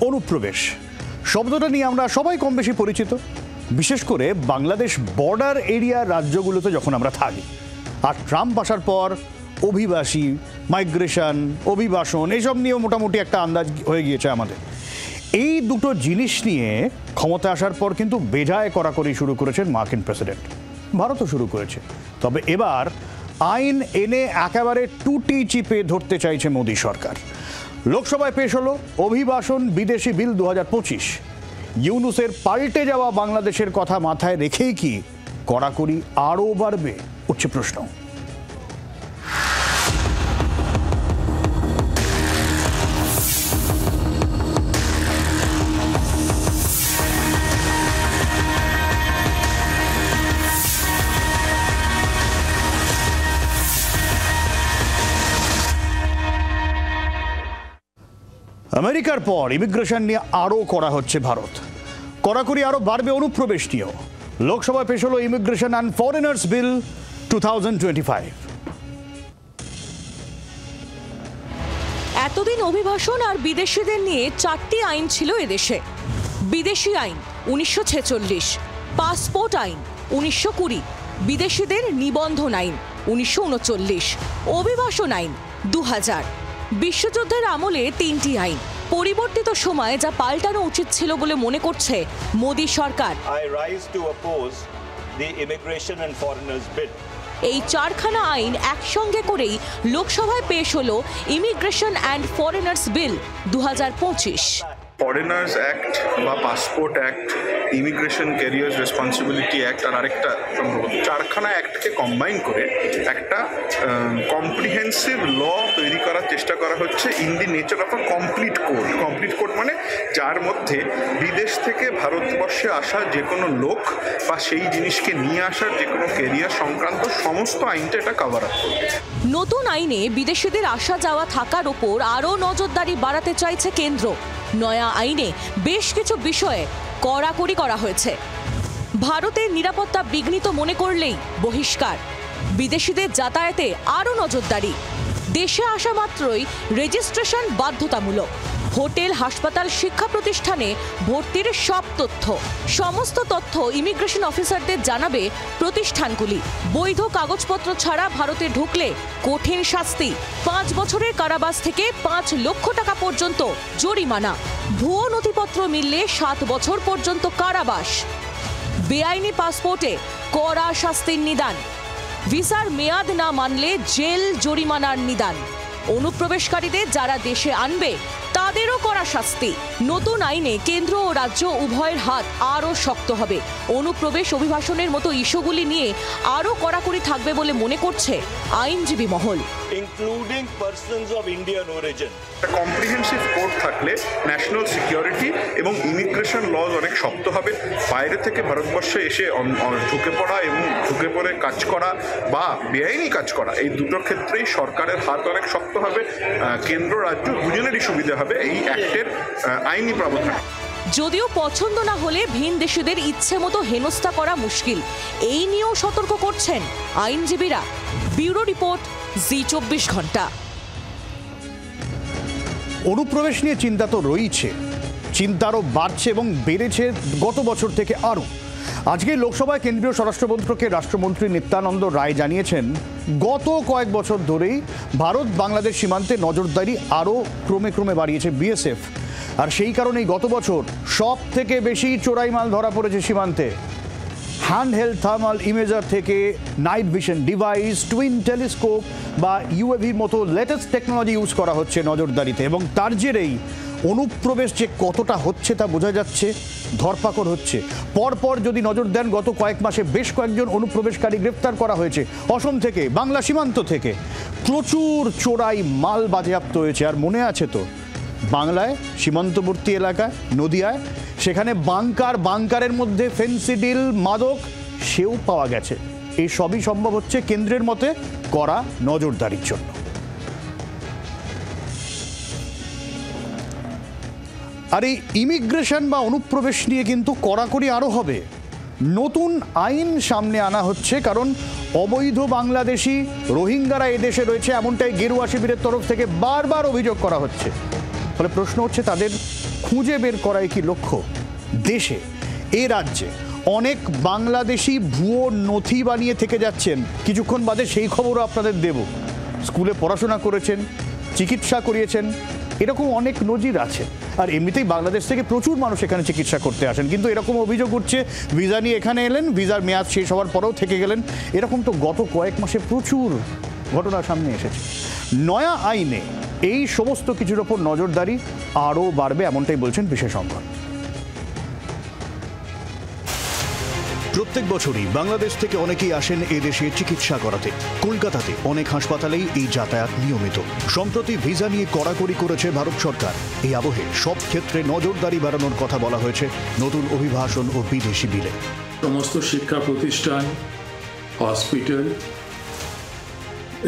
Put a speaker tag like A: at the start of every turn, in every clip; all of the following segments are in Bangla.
A: অনুপ্রবেশ শব্দটা নিয়ে আমরা সবাই কম বেশি পরিচিত, বিশেষ করে বাংলাদেশ বর্ডার এরিয়ার রাজ্যগুলোতে যখন আমরা থাকি। আর ট্রাম্প আসার পর অভিবাসী, মাইগ্রেশন, অভিবাসন এসব নিয়েও মোটামুটি একটা আন্দাজ হয়ে গিয়েছে আমাদের। এই দুটো জিনিস নিয়ে ক্ষমতা আসার পর কিন্তু বেজায় কড়াকড়ি শুরু করেছেন মার্কিন প্রেসিডেন্ট, ভারতও শুরু করেছে। তবে এবার আইন এনে একেবারে টুটি চিপে ধরতে চাইছে মোদী সরকার। লোকসভায় পেশ হলো অভিবাসন বিদেশি বিল 2025। ইউনূসের পাল্টে যাওয়া বাংলাদেশের কথা মাথায় রেখেই কি কড়াকড়ি আরও বাড়বে, উঠছে প্রশ্ন। আমেরিকার পর ইমিগ্রেশন নিয়ে আরও করা হচ্ছে ভারত, কড়াকড়ি আরও বাড়বে অনুপ্রবেশ নিয়েও। লোকসভায় পেশ হলো ইমিগ্রেশন অ্যান্ড ফরেনার্স বিল 2025।
B: এতদিন অভিবাসন আর বিদেশিদের নিয়ে 4টি আইন ছিল এদেশে। বিদেশি আইন 1946, পাসপোর্ট আইন 1920, বিদেশিদের নিবন্ধন আইন 1939, অভিবাসন আইন 2000। বিশ্বযুদ্ধের আমলে 3টি আইন। পরিবর্তিত সময়ে যা পাল্টানো উচিত ছিল বলে মনে করছে মোদী সরকার। এই 4খানা আইন একসঙ্গে করেই লোকসভায় পেশ হলো immigration and foreigners bill 2025।
C: Foreigners act বা passport act, immigration carriers responsibility act আর আরেকটা সম্ভবত 4খানা অ্যাক্টকে কম্বাইন করে একটা কম্প্রিহেন্সিভ ল তৈরি করার চেষ্টা করা হচ্ছে in the nature of a complete code. Complete code মানে যার মধ্যে বিদেশ থেকে ভারতবর্ষে আসা যে কোনো লোক বা সেই জিনিসকে নিয়ে আসার যে কোনো ক্যারিয়ার সংক্রান্ত সমস্ত আইনটা এটা কভার আপ করবে।
B: নতুন আইনে বিদেশিদের আসা যাওয়া থাকার ওপর আরও নজরদারি বাড়াতে চাইছে কেন্দ্র। নয়া আইনে বেশ কিছু বিষয়ে কড়াকড়ি করা হয়েছে। ভারতের নিরাপত্তা বিঘ্নিত মনে করলেই বহিষ্কার, বিদেশিদের যাতায়াতে আরও নজরদারি, দেশে আসা মাত্রই রেজিস্ট্রেশন বাধ্যতামূলক, হোটেল, হাসপাতাল, শিক্ষা প্রতিষ্ঠানে ভর্তির সব তথ্য, সমস্ত তথ্য ইমিগ্রেশন অফিসারদের জানাবে প্রতিষ্ঠানগুলি। বৈধ কাগজপত্র ছাড়া ভারতে ঢুকলে কঠিন শাস্তি, 5 বছরের কারাবাস থেকে 5 লক্ষ টাকা পর্যন্ত জরিমানা, ভুয়ো নথিপত্র মিললে 7 বছর পর্যন্ত কারাবাস, বেআইনি পাসপোর্টে কড়া শাস্তির নিদান, ভিসার মেয়াদ না মানলে জেল জরিমানার নিদান, অনুপ্রবেশকারীদের যারা দেশে আনবে তাদেরও কড়া শাস্তি। নতুন আইনে কেন্দ্র ও রাজ্য উভয়ের হাত আরও শক্ত হবে। অনুপ্রবেশ, অভিবাসনের মতো ইস্যুগুলি নিয়ে আরও কড়াকড়ি থাকবে বলে মনে করছে আইনজীবী মহল।
D: including persons of Indian origin.
C: একটা কম্প্রিহেন্সিভ কোড থাকলে ন্যাশনাল সিকিউরিটি এবং ইমিগ্রেশন লজ অনেক শক্ত হবে। বাইরে থেকে ভারতবর্ষে এসে ঢুকে পড়া এবং ঢুকে পড়ে কাজ করা বা বেআইনি কাজ করা, এই দুটোর ক্ষেত্রেই সরকারের হাত অনেক শক্ত হবে। কেন্দ্র রাজ্য দুজনেরই সুবিধা হবে এই অ্যাক্টের আইনি প্রাবধান।
B: যদিও পছন্দ না হলে ভিন দেশিদের ইচ্ছে মতো হেনস্থা করা মুশকিল, এই নিয়েও সতর্ক করছেন আইনজীবীরা। ব্যুরো রিপোর্ট, জি24 ঘন্টা।
A: অনুপ্রবেশ নিয়ে চিন্তা তো রয়েছে, চিন্তা আরও বাড়ছে এবং বেড়েছে গত বছর থেকে আরও। আজকে লোকসভায় কেন্দ্রীয় স্বরাষ্ট্রমন্ত্রকের রাষ্ট্রমন্ত্রী নিত্যানন্দ রায় জানিয়েছেন, গত কয়েক বছর ধরেই ভারত বাংলাদেশ সীমান্তে নজরদারি আরও ক্রমে বাড়িয়েছে বিএসএফ। আর সেই কারণেই গত বছর সব থেকে বেশি চোরাই মাল ধরা পড়েছে সীমান্তে। হ্যান্ডহেল্ড থার্মাল ইমেজার থেকে night vision device, twin telescope বা ইউএভির মতো লেটেস্ট টেকনোলজি ইউজ করা হচ্ছে নজরদারিতে, এবং তার জেরেই অনুপ্রবেশ যে কতটা হচ্ছে তা বোঝা যাচ্ছে। ধরপাকড় হচ্ছে পরপর যদি নজর দেন, গত কয়েক মাসে বেশ কয়েকজন অনুপ্রবেশকারী গ্রেপ্তার করা হয়েছে। অসম থেকে, বাংলা সীমান্ত থেকে প্রচুর চোরাই মাল বাজেয়াপ্ত হয়েছে। আর মনে আছে তো, বাংলায় সীমান্তবর্তী এলাকায় নদিয়ায়, সেখানে বাংকারের মধ্যে ফেন্সিডিল, মাদক সেও পাওয়া গেছে। এই সবই সম্ভব হচ্ছে কেন্দ্রের মতে কড়া নজরদারির জন্য। আর এই ইমিগ্রেশন বা অনুপ্রবেশ নিয়ে কিন্তু কড়াকড়ি আরও হবে। নতুন আইন সামনে আনা হচ্ছে, কারণ অবৈধ বাংলাদেশি রোহিঙ্গারা এদেশে রয়েছে, এমনটাই গেরুয়া শিবিরের তরফ থেকে বারবার অভিযোগ করা হচ্ছে। ফলে প্রশ্ন হচ্ছে তাদের খুঁজে বের করাই কি লক্ষ্য? দেশে, এ রাজ্যে অনেক বাংলাদেশি ভুয়ো নথি বানিয়ে থেকে যাচ্ছেন। কিছুক্ষণ বাদে সেই খবরও আপনাদের দেব। স্কুলে পড়াশোনা করেছেন, চিকিৎসা করিয়েছেন, এরকম অনেক নজির আছে। আর এমনিতেই বাংলাদেশ থেকে প্রচুর মানুষ এখানে চিকিৎসা করতে আসেন, কিন্তু এরকম অভিযোগ উঠছে ভিসা নিয়ে এখানে এলেন, ভিসার মেয়াদ শেষ হওয়ার পরেও থেকে গেলেন। এরকম তো গত কয়েক মাসে প্রচুর ঘটনা সামনে এসেছে। নয়া আইনে এই সমস্ত কিছুর ওপর নজরদারি আরও বাড়বে, এমনটাই বলছেন বিশেষজ্ঞরা। প্রত্যেক বছরই বাংলাদেশ থেকে অনেকেই আসেন এদেশে চিকিৎসা করাতে। কলকাতাতে অনেক হাসপাতালেই এই যাতায়াত নিয়মিত। সম্প্রতি ভিসা নিয়ে কড়াকড়ি করেছে ভারত সরকার। এই আবহে সব ক্ষেত্রে নজরদারি বাড়ানোর কথা বলা হয়েছে নতুন অভিবাসন ও বিদেশি বিলে।
E: সমস্ত শিক্ষা প্রতিষ্ঠান, হসপিটাল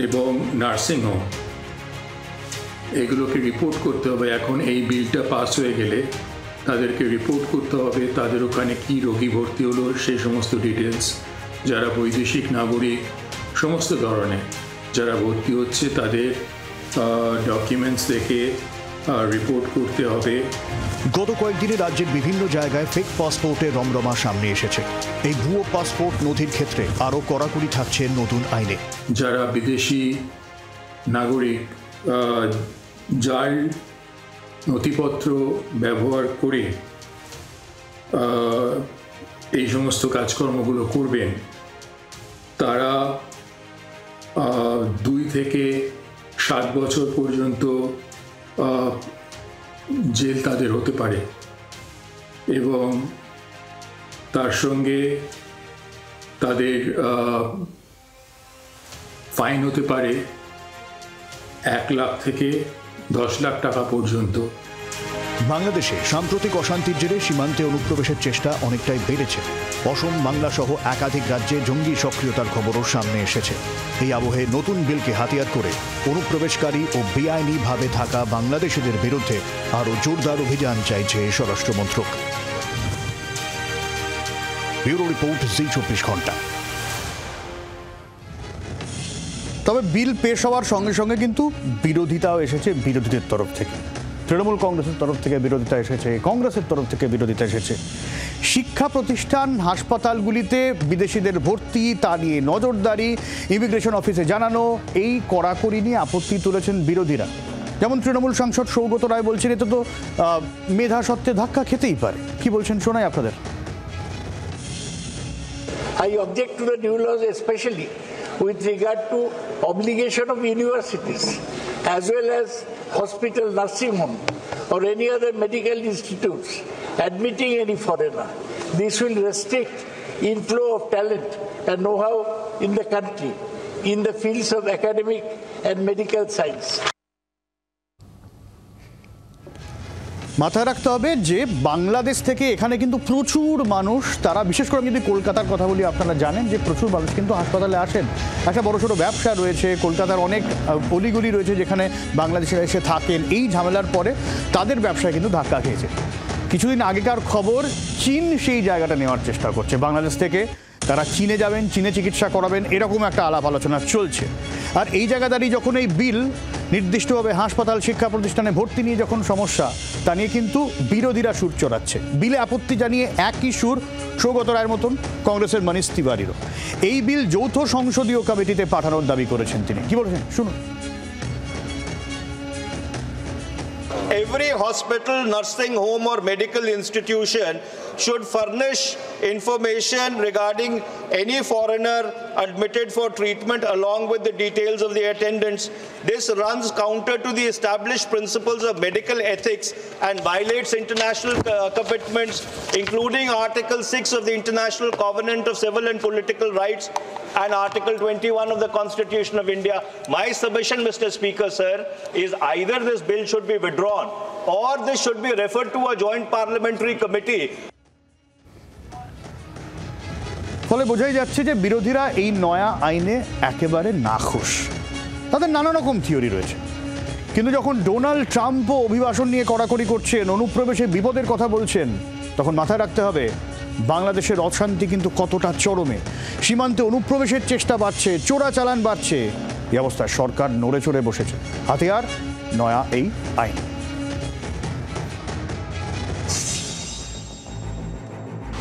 E: এবং নার্সিংহোম এগুলোকে রিপোর্ট করতে হবে। এখন এই বিলটা পাস হয়ে গেলে তাদেরকে রিপোর্ট করতে হবে তাদের ওখানে কী রোগী ভর্তি হলো, সেই সমস্ত ডিটেলস। যারা বৈদেশিক নাগরিক সমস্ত ধরনের যারা ভর্তি হচ্ছে তাদের ডকুমেন্টস দেখে রিপোর্ট করতে হবে।
A: গত কয়েকদিনে রাজ্যের বিভিন্ন জায়গায় ফেক পাসপোর্টের রমরমা সামনে এসেছে। এই ভুয়ো পাসপোর্ট নথির ক্ষেত্রে আরও কড়াকড়ি থাকছে নতুন আইনে।
E: যারা বিদেশি নাগরিক যার নথিপত্র ব্যবহার করে এই সমস্ত কাজকর্মগুলো করবেন, তারা 2 থেকে 7 বছর পর্যন্ত জেল তাদের হতে পারে এবং তার সঙ্গে তাদের ফাইন হতে পারে 1 লাখ থেকে 10 লাখ টাকা পর্যন্ত।
A: বাংলাদেশে সাম্প্রতিক অশান্তির জেরে সীমান্তে অনুপ্রবেশের চেষ্টা অনেকটাই বেড়েছে। অসম, বাংলা সহ একাধিক রাজ্যে জঙ্গি সক্রিয়তার খবরও সামনে এসেছে। এই আবহে নতুন বিলকে হাতিয়ার করে অনুপ্রবেশকারী ও বেআইনিভাবে থাকা বাংলাদেশিদের বিরুদ্ধে আরও জোরদার অভিযান চাইছে স্বরাষ্ট্র মন্ত্রক। ব্যুরো রিপোর্ট, জি24 ঘন্টা। তবে বিল পেশ হওয়ার সঙ্গে সঙ্গে কিন্তু বিরোধিতাও এসেছে বিরোধীদের তরফ থেকে। তৃণমূল কংগ্রেসের তরফ থেকে বিরোধিতা এসেছে, কংগ্রেসের তরফ থেকে বিরোধিতা এসেছে। শিক্ষা প্রতিষ্ঠান, হাসপাতালগুলিতে বিদেশিদের ভর্তি, তা নিয়ে নজরদারি, ইমিগ্রেশন অফিসে জানানো, এই কড়াকড়ি নিয়ে আপত্তি তুলেছেন বিরোধীরা। যেমন তৃণমূল সাংসদ সৌগত রায় বলছেন এতে তো মেধা সত্ত্বে ধাক্কা খেতেই পারে। কি বলছেন শোনাই আপনাদের।
F: I object to the new laws especially with regard to obligation of universities as well as hospital, nursing home or any other medical institutes admitting any foreigner. This will restrict inflow of talent and know-how in the country in the fields of academic and medical science.
A: মাথায় রাখতে হবে যে বাংলাদেশ থেকে এখানে কিন্তু প্রচুর মানুষ, তারা বিশেষ করে যদি কলকাতার কথা বলি, আপনারা জানেন যে প্রচুর মানুষ কিন্তু হাসপাতালে আসেন। একটা বড় ছোটো ব্যবসা রয়েছে, কলকাতার অনেক অলিগলি রয়েছে যেখানে বাংলাদেশিরা এসে থাকেন। এই ঝামেলার পরে তাদের ব্যবসায় কিন্তু ধাক্কা খেয়েছে। কিছুদিন আগেকার খবর, চীন সেই জায়গাটা নেওয়ার চেষ্টা করছে। বাংলাদেশ থেকে তারা চীনে যাবেন, চীনে চিকিৎসা করাবেন, এরকম একটা আলাপ আলোচনা চলছে। আর এই জায়গা দাঁড়িয়ে যখন এই বিল নির্দিষ্টভাবে হাসপাতাল, শিক্ষা প্রতিষ্ঠানে ভর্তি নিয়ে যখন সমস্যা, তা নিয়ে কিন্তু বিরোধীরা সুর চড়াচ্ছে। বিলে আপত্তি জানিয়ে একই সুর সৌগত রায়ের মতন কংগ্রেসের মনীষ তিওয়ারিরও। এই বিল যৌথ সংসদীয় কমিটিতে পাঠানোর দাবি করেছেন তিনি। কি বলেছেন শুনুন।
D: Every hospital, nursing home or medical institution should furnish information regarding any foreigner admitted for treatment along with the details of the attendants. This runs counter to the established principles of medical ethics and violates international commitments, including Article 6 of the International Covenant of Civil and Political Rights and Article 21 of the Constitution of India. My submission, Mr. Speaker, sir, is either this bill should be withdrawn or this should be referred to a joint parliamentary committee.
A: ফলে বোঝাই যাচ্ছে যে বিরোধীরা এই নয়া আইনে একেবারে নাখুশ। তাদের নানা রকম থিওরি রয়েছে, কিন্তু যখন ডোনাল্ড ট্রাম্পও অভিবাসন নিয়ে কড়াকড়ি করছেন, অনুপ্রবেশে বিপদের কথা বলছেন, তখন মাথায় রাখতে হবে বাংলাদেশের অশান্তি কিন্তু কতটা চরমে। সীমান্তে অনুপ্রবেশের চেষ্টা বাড়ছে, চোরাচালান বাড়ছে। এই অবস্থায় সরকার নড়ে চড়ে বসেছে। হাতিয়ার নয়া এই আইন।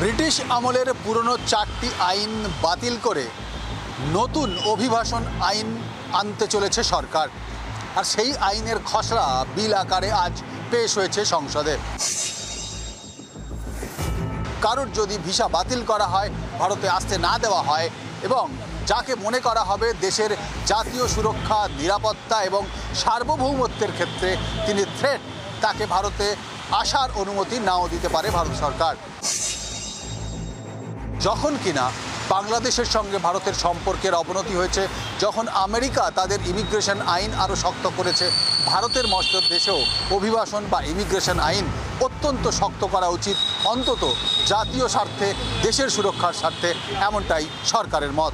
G: ব্রিটিশ আমলের পুরনো 4টি আইন বাতিল করে নতুন অভিবাসন আইন আনতে চলেছে সরকার। আর সেই আইনের খসড়া বিল আকারে আজ পেশ হয়েছে সংসদে। কারোর যদি ভিসা বাতিল করা হয়, ভারতে আসতে না দেওয়া হয় এবং যাকে মনে করা হবে দেশের জাতীয় সুরক্ষা, নিরাপত্তা এবং সার্বভৌমত্বের ক্ষেত্রে তিনি থ্রেট, তাকে ভারতে আসার অনুমতি নাও দিতে পারে ভারত সরকার। যখন কিনা বাংলাদেশের সঙ্গে ভারতের সম্পর্কের অবনতি হয়েছে, যখন আমেরিকা তাদের ইমিগ্রেশন আইন আরও শক্ত করেছে, ভারতের মতো দেশেও অভিবাসন বা ইমিগ্রেশন আইন অত্যন্ত শক্ত করা উচিত, অন্তত জাতীয় স্বার্থে, দেশের সুরক্ষার স্বার্থে, এমনটাই সরকারের মত।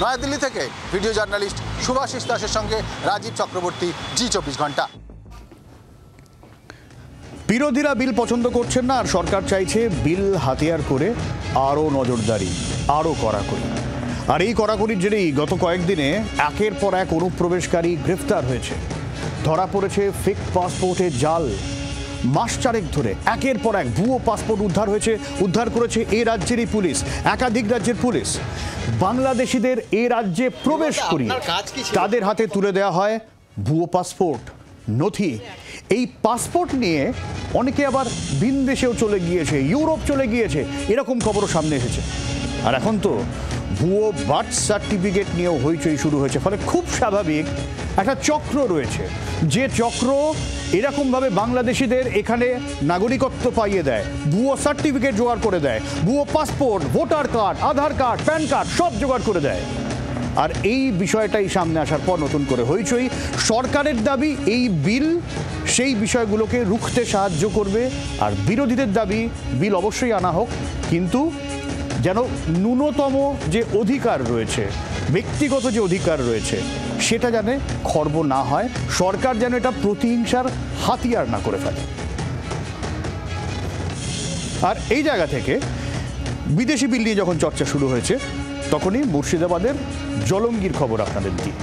G: নয়াদিল্লি থেকে ভিডিও জার্নালিস্ট সুভাষিস দাসের সঙ্গে রাজীব চক্রবর্তী, জি24 ঘন্টা।
A: বিরোধীরা বিল পছন্দ করছেন না, আর সরকার চাইছে বিল হাতিয়ার করে আরও নজরদারি, আরও কড়াকড়ি। আর এই কড়াকড়ির জেরেই গত কয়েকদিনে একের পর এক অনুপ্রবেশকারী গ্রেফতার হয়েছে। ধরা পড়েছে ফেক পাসপোর্টের জাল। মাস চারেক ধরে একের পর এক ভুয়ো পাসপোর্ট উদ্ধার করেছে এ রাজ্যেরই পুলিশ, একাধিক রাজ্যের পুলিশ। বাংলাদেশিদের এ রাজ্যে প্রবেশ করিয়ে তাদের হাতে তুলে দেওয়া হয় ভুয়ো পাসপোর্ট, নথি। এই পাসপোর্ট নিয়ে অনেকে আবার ভিন দেশেও চলে গিয়েছে, ইউরোপ চলে গিয়েছে, এরকম খবরও সামনে এসেছে। আর এখন তো ভুয়ো বার্থ সার্টিফিকেট নিয়েও হইচই শুরু হয়েছে। ফলে খুব স্বাভাবিক একটা চক্র রয়েছে, যে চক্র এরকমভাবে বাংলাদেশিদের এখানে নাগরিকত্ব পাইয়ে দেয়, ভুয়ো সার্টিফিকেট জোগাড় করে দেয়, ভুয়ো পাসপোর্ট, ভোটার কার্ড, আধার কার্ড, প্যান কার্ড সব জোগাড় করে দেয়। আর এই বিষয়টাই সামনে আসার পর নতুন করে হইচই। সরকারের দাবি এই বিল সেই বিষয়গুলোকে রুখতে সাহায্য করবে, আর বিরোধীদের দাবি বিল অবশ্যই আনা হোক, কিন্তু যেন ন্যূনতম যে অধিকার রয়েছে, ব্যক্তিগত যে অধিকার রয়েছে, সেটা যেন খর্ব না হয়। সরকার যেন এটা প্রতিহিংসার হাতিয়ার না করে ফেলে। আর এই জায়গা থেকে বিদেশি বিল নিয়ে যখন চর্চা শুরু হয়েছে, তখনই মুর্শিদাবাদের জলঙ্গির খবর আপনাদের দিই।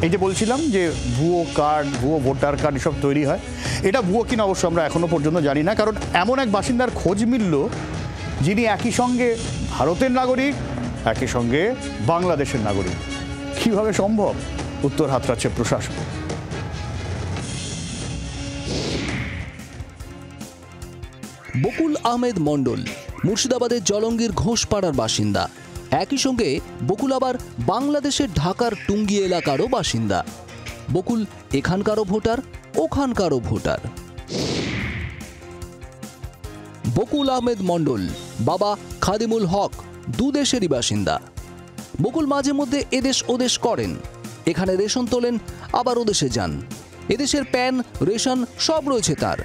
A: এই যে বলছিলাম যে ভুয়ো কার্ড, ভুয়ো ভোটার কার্ড এসব তৈরি হয়, এটা ভুয়ো কিনা অবশ্য আমরা এখনও পর্যন্ত জানি না। কারণ এমন এক বাসিন্দার খোঁজ মিলল, যিনি একই সঙ্গে ভারতের নাগরিক, একই সঙ্গে বাংলাদেশের নাগরিক। কীভাবে সম্ভব? উত্তর হাতড়াচ্ছে প্রশাসন।
H: বকুল আহমেদ মণ্ডল মুর্শিদাবাদের জলঙ্গির ঘোষপাড়ার বাসিন্দা। একই সঙ্গে বকুল আবার বাংলাদেশের ঢাকার টুঙ্গি এলাকারও বাসিন্দা। বকুল এখানকারও ভোটার, ওখানকারও ভোটার। বকুল আহমেদ মণ্ডল বাবা খাদিমুল হক দুদেশেরই বাসিন্দা। বকুল মাঝে মধ্যে এদেশ ওদেশ করেন, এখানে রেশন তোলেন, আবার ওদেশে যান। এদেশের প্যান, রেশন সব রয়েছে তার।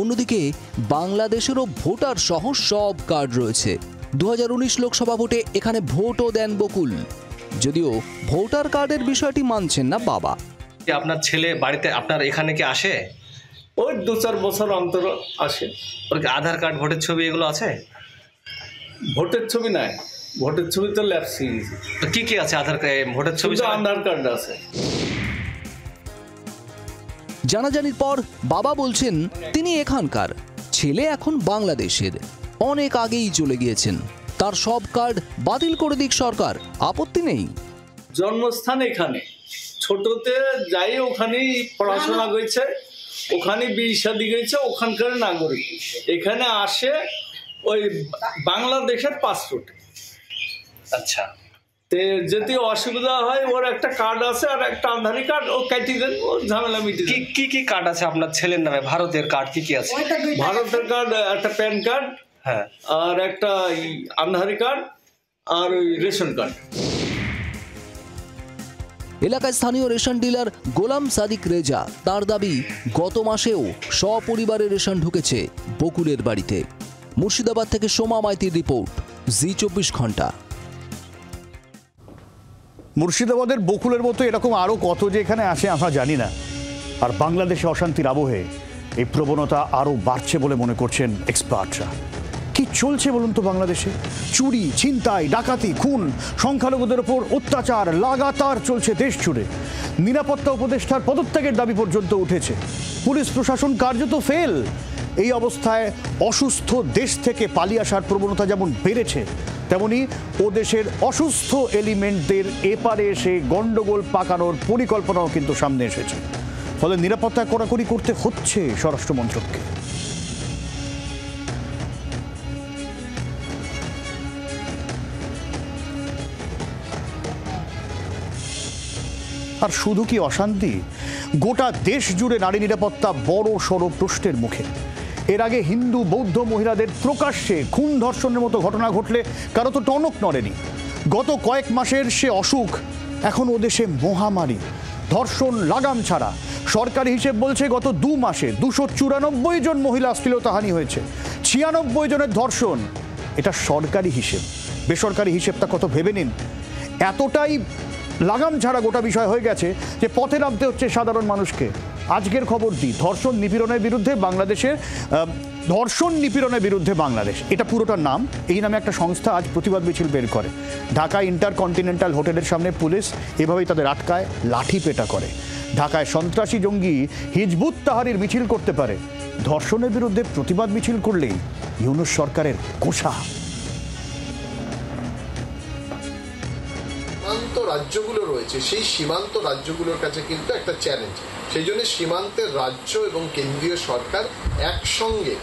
H: অন্যদিকে বাংলাদেশেরও ভোটার সহ সব কার্ড রয়েছে। 2019 লোকসভা ভোটে এখানে ভোটও দেন বকুল, যদিও ভোটার কার্ডের বিষয়টি মানছেন না বাবা।
I: আপনার ছেলে বাড়িতে আপনার এখানে কি আসে?
J: ওই 2-4 বছর অন্তর আসে।
I: ওর কি আধার কার্ড, ভোটের ছবি এগুলো আছে?
J: ভোটের ছবি নাই, ভোটের ছবি তো ল্যাপস হয়ে গেছে।
I: তো কি কি আছে আধার কার্ড, ভোটের ছবি?
J: আধার কার্ড আছে।
H: জানাজানির পর বাবা বলছেন তিনি এখানকার, ছেলে এখন বাংলাদেশের, অনেক আগেই চলে গিয়েছেন। তার সব কার্ড বাতিল করে দিক সরকার, আপত্তি নেই।
J: জন্মস্থান এখানে, ছোটতে যাই ওখানেই পড়াশোনা করেছে, ওখানে বিয়ে শাদী গেছে, ওখানকার নাগরিক। এখানে আসে ওই বাংলাদেশের পাসপোর্ট।
I: আচ্ছা,
J: যদি অসুবিধা হয়, ওর একটা কার্ড আছে আর একটা আধার কার্ড, ও কাটি দেন, ও ঝামেলা মিটে।
I: কি কি কার্ড আছে আপনার ছেলের নামে? ভারতের কার্ড কি কি আছে?
J: ভারতের কার্ড, একটা প্যান কার্ড,
I: হ্যাঁ,
J: আর একটা আধার কার্ড, আর ওই রেশন কার্ড।
H: এলাকায় স্থানীয় রেশন ডিলার গোলাম সাদিক রেজা, তার দাবি গত মাসেও সপরিবারে রেশন ঢুকেছে বকুলের বাড়িতে। মুর্শিদাবাদ থেকে সোমা মাইতির রিপোর্ট, জি24 ঘন্টা।
A: মুর্শিদাবাদের বকুলের মতো এরকম আরও কত যে এখানে আসে আমরা জানি না। আর বাংলাদেশে অশান্তির আবহে এই প্রবণতা আরও বাড়ছে বলে মনে করছেন এক্সপার্টরা। কি চলছে বলুন তো বাংলাদেশে? চুরি, ছিনতাই, ডাকাতি, খুন, সংখ্যালঘুদের ওপর অত্যাচার লাগাতার চলছে দেশ জুড়ে। নিরাপত্তা উপদেষ্টার পদত্যাগের দাবি পর্যন্ত উঠেছে। পুলিশ প্রশাসন কার্যত ফেল। এই অবস্থায় অসুস্থ দেশ থেকে পালিয়ে আসার প্রবণতা যেমন বেড়েছে, তেমনি ও দেশের অসুস্থ এলিমেন্টদের এপারে এসে গন্ডগোল পাকানোর পরিকল্পনাও কিন্তু সামনে এসেছে। ফলে নিরাপত্তা কড়াকড়ি করতে হচ্ছে স্বরাষ্ট্র মন্ত্রককে। আর শুধু কি অশান্তি, গোটা দেশ জুড়ে নারী নিরাপত্তা বড় সড় প্রশ্নের মুখে। এর আগে হিন্দু বৌদ্ধ মহিলাদের প্রকাশ্যে খুন ধর্ষণের মতো ঘটনা ঘটলে কারো তো টনক নড়েনি। গত কয়েক মাসের সে অসুখ এখন ও দেশে মহামারী, ধর্ষণ লাগাম ছাড়া। সরকারি হিসেব বলছে গত 2 মাসে 294 জন মহিলা অশ্লীলতাহানি হয়েছে, 96 জনের ধর্ষণ। এটা সরকারি হিসেব, বেসরকারি হিসেবটা কত ভেবে নিন। এতটাই লাগাম ছাড়া গোটা বিষয় হয়ে গেছে যে পথে নামতে হচ্ছে সাধারণ মানুষকে। আজকের খবর দিই, ধর্ষণ নিপীড়নের বিরুদ্ধে বাংলাদেশের ধর্ষণ নিপীড়নের বিরুদ্ধে বাংলাদেশ, এটা পুরোটার নাম। এই নামে একটা সংস্থা আজ প্রতিবাদ মিছিল বের করে। ঢাকায় ইন্টারকন্টিনেন্টাল হোটেলের সামনে পুলিশ এভাবেই তাদের আটকায়, লাঠি পেটা করে। ঢাকায় সন্ত্রাসী জঙ্গি হিজবুত তাহরির মিছিল করতে পারে, ধর্ষণের বিরুদ্ধে প্রতিবাদ মিছিল করলেই ইউনূস সরকারের কোষা।
K: সীমান্ত রাজ্যগুলো রয়েছে, সেই সীমান্ত রাজ্যগুলোর কাছে কিন্তু একটা চ্যালেঞ্জ। সেই জন্য সীমান্তের রাজ্য এবং কেন্দ্রীয় সরকার একসঙ্গে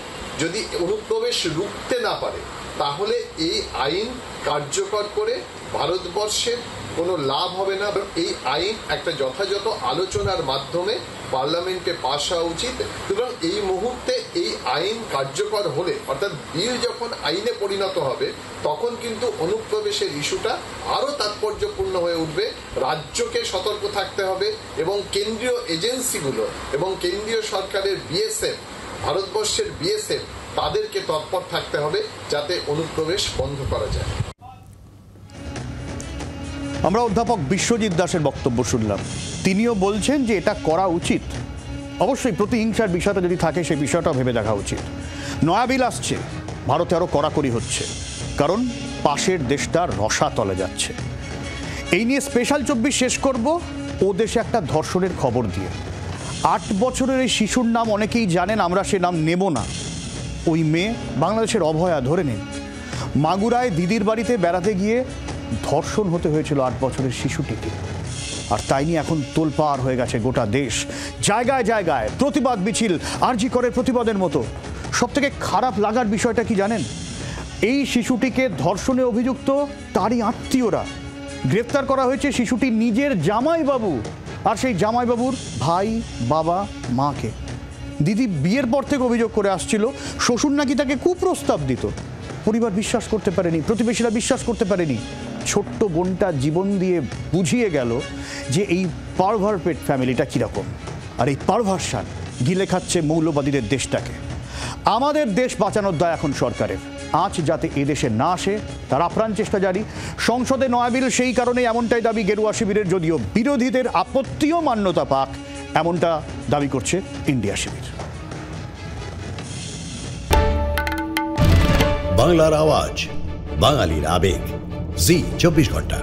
K: যদি অনুপ্রবেশ রুখতে না পারে, তাহলে এই আইন কার্যকর করে ভারতবর্ষের কোনো লাভ হবে না। এই আইন একটা যথাযথ আলোচনার মাধ্যমে পার্লামেন্টে পাশ হওয়া উচিত। সুতরাং এই মুহূর্তে এই আইন কার্যকর হলে, অর্থাৎ বিল যখন আইনে পরিণত হবে, তখন কিন্তু অনুপ্রবেশের ইস্যুটা আরও তাৎপর্যপূর্ণ হয়ে উঠবে। রাজ্যকে সতর্ক থাকতে হবে এবং কেন্দ্রীয় এজেন্সিগুলো এবং কেন্দ্রীয় সরকারের বিএসএফ, ভারতবর্ষের বিএসএফ, তাদেরকে তৎপর থাকতে হবে যাতে অনুপ্রবেশ বন্ধ করা যায়।
A: আমরা অধ্যাপক বিশ্বজিৎ দাসের বক্তব্য শুনলাম। তিনিও বলছেন যে এটা করা উচিত। অবশ্যই প্রতিহিংসার বিষয়টা যদি থাকে সেই বিষয়টা ভেবে দেখা উচিত। নয়া বিল আসছে, ভারতে আরও কড়াকড়ি হচ্ছে, কারণ পাশের দেশটা রসাতলে যাচ্ছে। এই নিয়ে স্পেশাল 24 শেষ করব ও দেশে একটা ধর্ষণের খবর দিয়ে। 8 বছরের এই শিশুর নাম অনেকেই জানেন, আমরা সে নাম নেব না। ওই মেয়ে বাংলাদেশের অভয়া, ধরে নিন। মাগুরায় দিদির বাড়িতে বেড়াতে গিয়ে ধর্ষণ হতে হয়েছিল 8 বছরের শিশুটিকে। আর তাই নিয়ে এখন তোলপাড় হয়ে গেছে গোটা দেশ। জায়গায় জায়গায় প্রতিবাদ মিছিল, আরজি করের প্রতিবাদের মতো। সবথেকে খারাপ লাগার বিষয়টা কি জানেন? এই শিশুটিকে ধর্ষণে অভিযুক্ত তারই আত্মীয়রা। গ্রেপ্তার করা হয়েছে শিশুটির নিজের জামাইবাবু আর সেই জামাইবাবুর ভাই, বাবা, মাকে। দিদি বিয়ের পর থেকে অভিযোগ করে আসছিল শ্বশুর নাকি তাকে কুপ্রস্তাব দিত। পরিবার বিশ্বাস করতে পারেনি, প্রতিবেশীরা বিশ্বাস করতে পারেনি। ছোট্ট বোনটা জীবন দিয়ে বুঝিয়ে গেল যে এই পারভারপেট ফ্যামিলিটা কীরকম, আর এই পারভার্সান গিলে খাচ্ছে মৌলবাদীদের দেশটাকে। আমাদের দেশ বাঁচানোর দায় এখন সরকারের। আজ যাতে এদেশে না আসে তার আপ্রাণ চেষ্টা জারি। সংসদে নয়া বিল সেই কারণে এমনটাই দাবি গেরুয়া শিবিরের, যদিও বিরোধীদের আপত্তিও মান্যতা পাক, এমনটা দাবি করছে ইন্ডিয়া শিবির।
L: বাংলার আওয়াজ, বাঙালির আবেগ, জি 24 ঘন্টা।